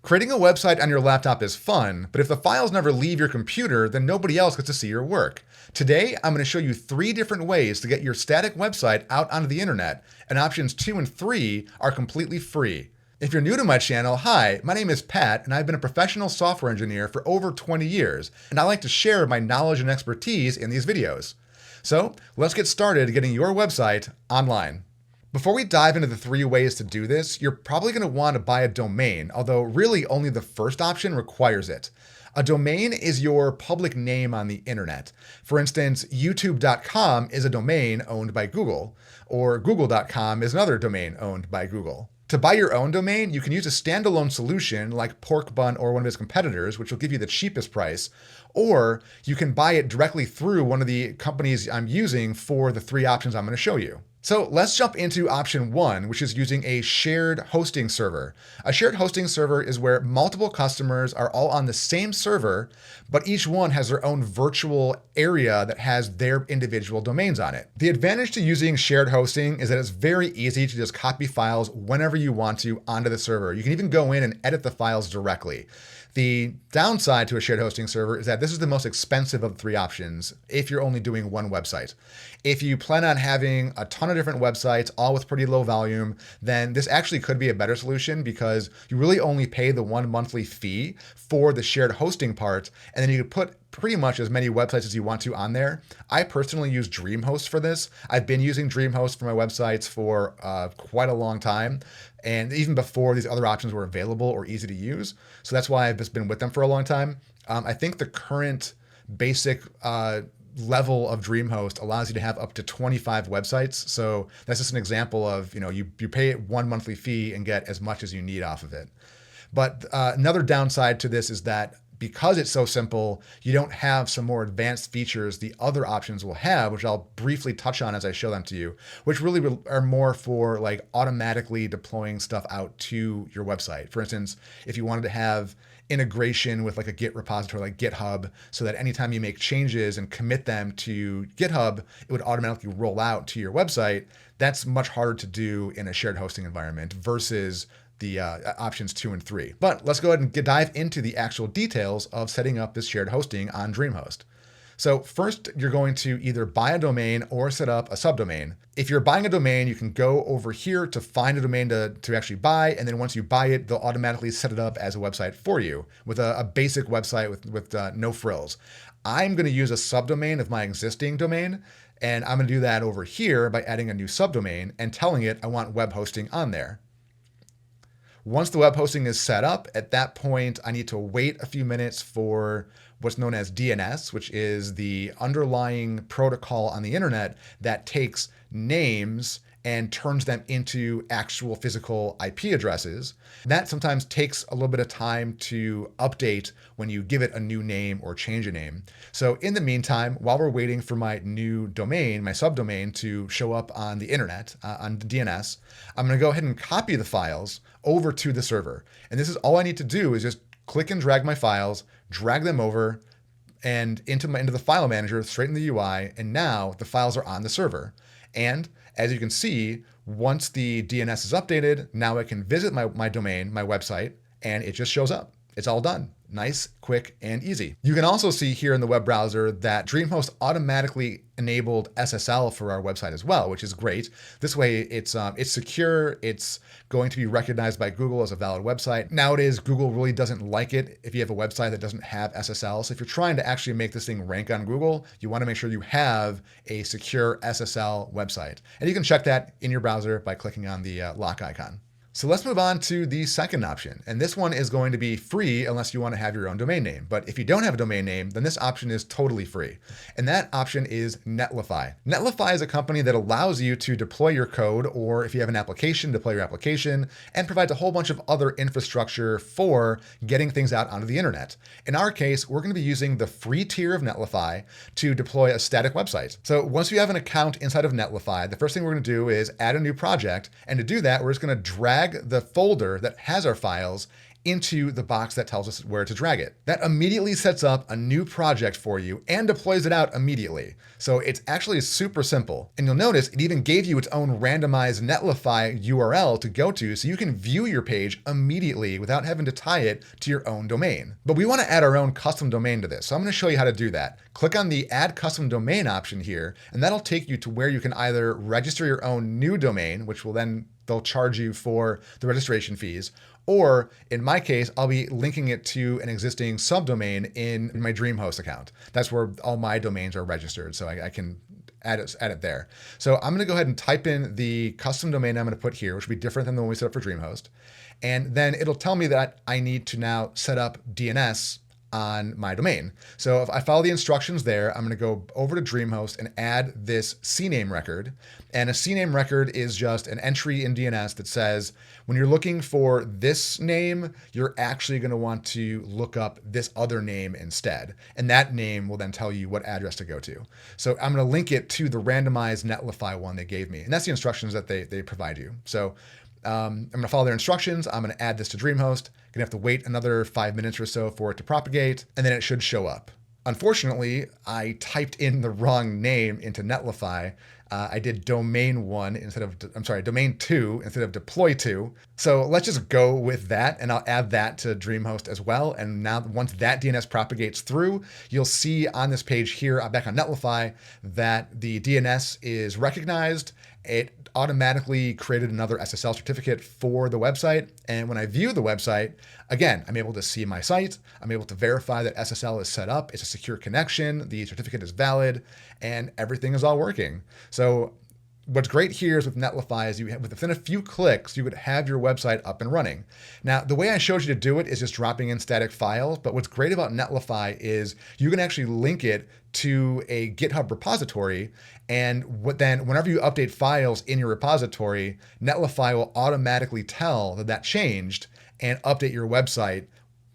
Creating a website on your laptop is fun, but if the files never leave your computer, then nobody else gets to see your work. Today, I'm going to show you 3 different ways to get your static website out onto the internet, and options 2 and 3 are completely free. If you're new to my channel, hi, my name is Pat, and I've been a professional software engineer for over 20 years, and I like to share my knowledge and expertise in these videos. So, let's get started getting your website online. Before we dive into the 3 ways to do this, you're probably going to want to buy a domain, although really only the first option requires it. A domain is your public name on the internet. For instance, youtube.com is a domain owned by Google, or google.com is another domain owned by Google. To buy your own domain, you can use a standalone solution like Porkbun or one of its competitors, which will give you the cheapest price, or you can buy it directly through one of the companies I'm using for the 3 options I'm going to show you. So let's jump into option 1, which is using a shared hosting server. A shared hosting server is where multiple customers are all on the same server, but each one has their own virtual area that has their individual domains on it. The advantage to using shared hosting is that it's very easy to just copy files whenever you want to onto the server. You can even go in and edit the files directly. The downside to a shared hosting server is that this is the most expensive of the 3 options if you're only doing one website. If you plan on having a ton of different websites, all with pretty low volume, then this actually could be a better solution because you really only pay the 1 monthly fee for the shared hosting part, and then you can put pretty much as many websites as you want to on there. I personally use DreamHost for this. I've been using DreamHost for my websites for quite a long time, and even before these other options were available or easy to use. So that's why I've just been with them for a long time. I think the current basic level of DreamHost allows you to have up to 25 websites. So that's just an example of, you pay 1 monthly fee and get as much as you need off of it. But another downside to this is that because it's so simple, you don't have some more advanced features the other options will have, which I'll briefly touch on as I show them to you, which really are more for like automatically deploying stuff out to your website. For instance, if you wanted to have integration with like a Git repository like GitHub, so that anytime you make changes and commit them to GitHub, it would automatically roll out to your website. That's much harder to do in a shared hosting environment versus the options 2 and 3. But let's go ahead and dive into the actual details of setting up this shared hosting on DreamHost. So first, you're going to either buy a domain or set up a subdomain. If you're buying a domain, you can go over here to find a domain to actually buy. And then once you buy it, they'll automatically set it up as a website for you with a basic website with no frills. I'm going to use a subdomain of my existing domain. And I'm going to do that over here by adding a new subdomain and telling it I want web hosting on there. Once the web hosting is set up, at that point, I need to wait a few minutes for what's known as DNS, which is the underlying protocol on the internet that takes names and turns them into actual physical IP addresses. That sometimes takes a little bit of time to update when you give it a new name or change a name. So in the meantime, while we're waiting for my new domain, my subdomain to show up on the internet, on the DNS, I'm going to go ahead and copy the files over to the server. And this is all I need to do is just click and drag my files, drag them over and into the file manager, straight in the UI. And now the files are on the server. And as you can see, once the DNS is updated, now I can visit my domain, my website, and it just shows up. It's all done. Nice, quick, and easy. You can also see here in the web browser that DreamHost automatically enabled SSL for our website as well, which is great. This way it's secure. It's going to be recognized by Google as a valid website. Nowadays, Google really doesn't like it if you have a website that doesn't have SSL. So if you're trying to actually make this thing rank on Google, you want to make sure you have a secure SSL website. And you can check that in your browser by clicking on the lock icon. So let's move on to the second option. And this one is going to be free unless you want to have your own domain name. But if you don't have a domain name, then this option is totally free. And that option is Netlify. Netlify is a company that allows you to deploy your code, or if you have an application, deploy your application, and provides a whole bunch of other infrastructure for getting things out onto the internet. In our case, we're going to be using the free tier of Netlify to deploy a static website. So once you have an account inside of Netlify, the first thing we're going to do is add a new project. And to do that, we're just going to drag the folder that has our files into the box that tells us where to drag it. That immediately sets up a new project for you and deploys it out immediately. So it's actually super simple. And you'll notice it even gave you its own randomized Netlify URL to go to so you can view your page immediately without having to tie it to your own domain. But we want to add our own custom domain to this. So I'm going to show you how to do that. Click on the Add Custom Domain option here, and that'll take you to where you can either register your own new domain, which will then they'll charge you for the registration fees. Or in my case, I'll be linking it to an existing subdomain in my DreamHost account. That's where all my domains are registered. So I can add it there. So I'm going to go ahead and type in the custom domain I'm going to put here, which will be different than the one we set up for DreamHost. And then it'll tell me that I need to now set up DNS on my domain. So if I follow the instructions there, I'm going to go over to DreamHost and add this CNAME record. And a CNAME record is just an entry in DNS that says, when you're looking for this name, you're actually going to want to look up this other name instead. And that name will then tell you what address to go to. So I'm going to link it to the randomized Netlify one they gave me. And that's the instructions that they provide you. So I'm going to follow their instructions. I'm going to add this to DreamHost. Going to have to wait another 5 minutes or so for it to propagate, and then it should show up. Unfortunately, I typed in the wrong name into Netlify. I did domain 2 instead of deploy 2. So let's just go with that, and I'll add that to DreamHost as well. And now once that DNS propagates through, you'll see on this page here, back on Netlify, that the DNS is recognized. It automatically created another SSL certificate for the website. And when I view the website, again, I'm able to see my site. I'm able to verify that SSL is set up. It's a secure connection. The certificate is valid and everything is all working. So what's great here is with Netlify is within a few clicks, you would have your website up and running. Now, the way I showed you to do it is just dropping in static files. But what's great about Netlify is you can actually link it to a GitHub repository. And whenever you update files in your repository, Netlify will automatically tell that changed and update your website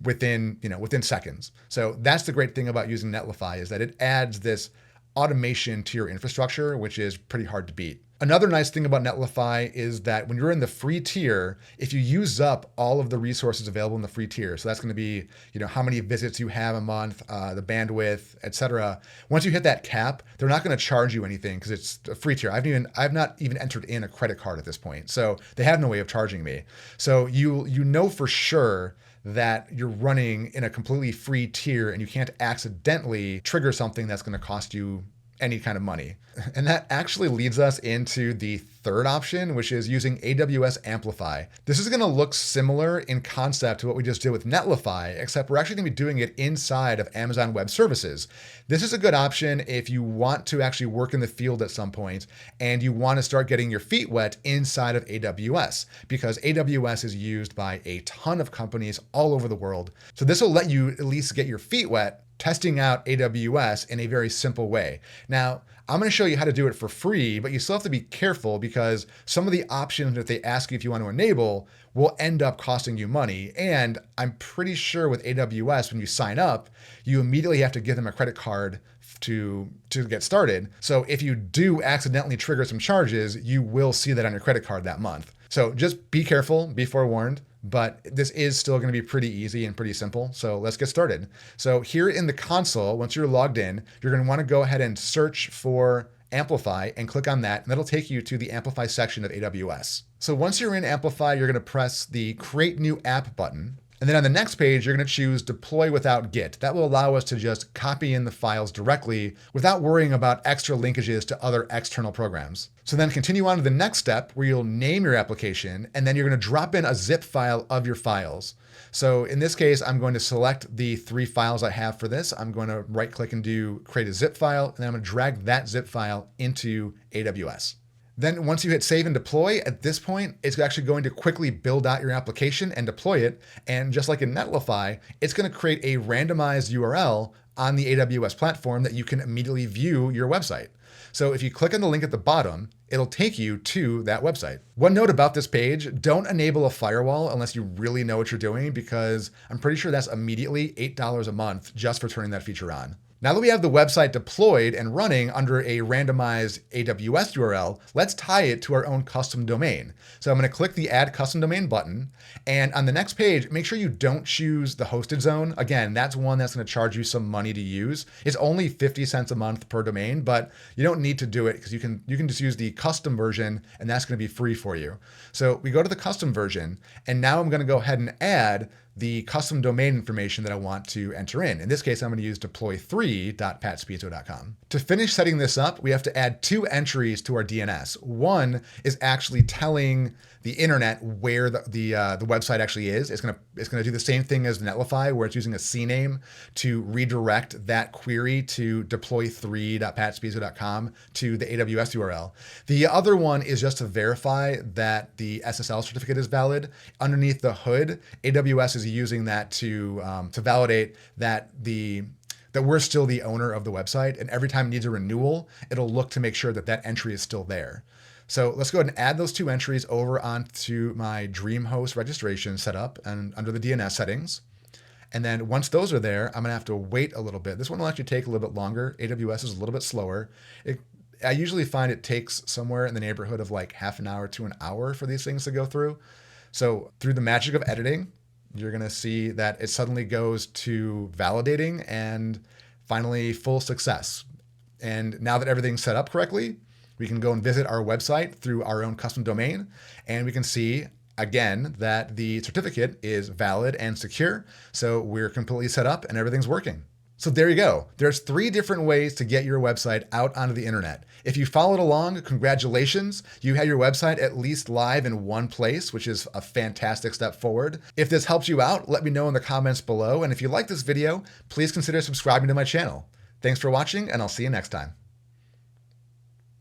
within seconds. So that's the great thing about using Netlify, is that it adds this automation to your infrastructure, which is pretty hard to beat. Another nice thing about Netlify is that when you're in the free tier, if you use up all of the resources available in the free tier, so that's going to be, how many visits you have a month, the bandwidth, etc. Once you hit that cap, they're not going to charge you anything because it's a free tier. I've not even entered in a credit card at this point, so they have no way of charging me. So you know for sure that you're running in a completely free tier and you can't accidentally trigger something that's going to cost you any kind of money. And that actually leads us into the third option, which is using AWS Amplify. This is going to look similar in concept to what we just did with Netlify, except we're actually going to be doing it inside of Amazon Web Services. This is a good option if you want to actually work in the field at some point and you want to start getting your feet wet inside of AWS, because AWS is used by a ton of companies all over the world. So this will let you at least get your feet wet testing out AWS in a very simple way. Now, I'm going to show you how to do it for free, but you still have to be careful because some of the options that they ask you if you want to enable will end up costing you money. And I'm pretty sure with AWS, when you sign up, you immediately have to give them a credit card to get started. So if you do accidentally trigger some charges, you will see that on your credit card that month. So just be careful, be forewarned. But this is still going to be pretty easy and pretty simple. So let's get started. So here in the console, once you're logged in, you're going to want to go ahead and search for Amplify and click on that, and that'll take you to the Amplify section of AWS. So once you're in Amplify, you're going to press the Create New App button. And then on the next page, you're going to choose Deploy Without Git. That will allow us to just copy in the files directly without worrying about extra linkages to other external programs. So then continue on to the next step where you'll name your application, and then you're going to drop in a zip file of your files. So in this case, I'm going to select the 3 files I have for this. I'm going to right click and do Create a Zip File, and then I'm going to drag that zip file into AWS. Then once you hit save and deploy, at this point, it's actually going to quickly build out your application and deploy it. And just like in Netlify, it's going to create a randomized URL on the AWS platform that you can immediately view your website. So if you click on the link at the bottom, it'll take you to that website. One note about this page, don't enable a firewall unless you really know what you're doing, because I'm pretty sure that's immediately $8 a month just for turning that feature on. Now that we have the website deployed and running under a randomized AWS URL, let's tie it to our own custom domain. So I'm going to click the Add Custom Domain button, and on the next page, make sure you don't choose the hosted zone. Again, that's one that's going to charge you some money to use. It's only 50 cents a month per domain, but you don't need to do it because you can just use the custom version, and that's going to be free for you. So we go to the custom version, and now I'm going to go ahead and add the custom domain information that I want to enter in. In this case, I'm going to use deploy3.patspizzo.com. To finish setting this up, we have to add 2 entries to our DNS. One is actually telling the internet where the website actually is. It's going to do the same thing as Netlify, where it's using a CNAME to redirect that query to deploy3.patspizzo.com to the AWS URL. The other one is just to verify that the SSL certificate is valid. Underneath the hood, AWS is using that to validate that we're still the owner of the website, and every time it needs a renewal, it'll look to make sure that that entry is still there. So let's go ahead and add those 2 entries over onto my DreamHost registration setup and under the DNS settings. And then once those are there, I'm gonna have to wait a little bit. This one will actually take a little bit longer. AWS is a little bit slower. I usually find it takes somewhere in the neighborhood of like half an hour to an hour for these things to go through. So through the magic of editing, you're going to see that it suddenly goes to validating and finally full success. And now that everything's set up correctly, we can go and visit our website through our own custom domain, and we can see again that the certificate is valid and secure. So we're completely set up and everything's working. So there you go. There's 3 different ways to get your website out onto the internet. If you followed along, congratulations. You had your website at least live in one place, which is a fantastic step forward. If this helps you out, let me know in the comments below. And if you like this video, please consider subscribing to my channel. Thanks for watching, and I'll see you next time.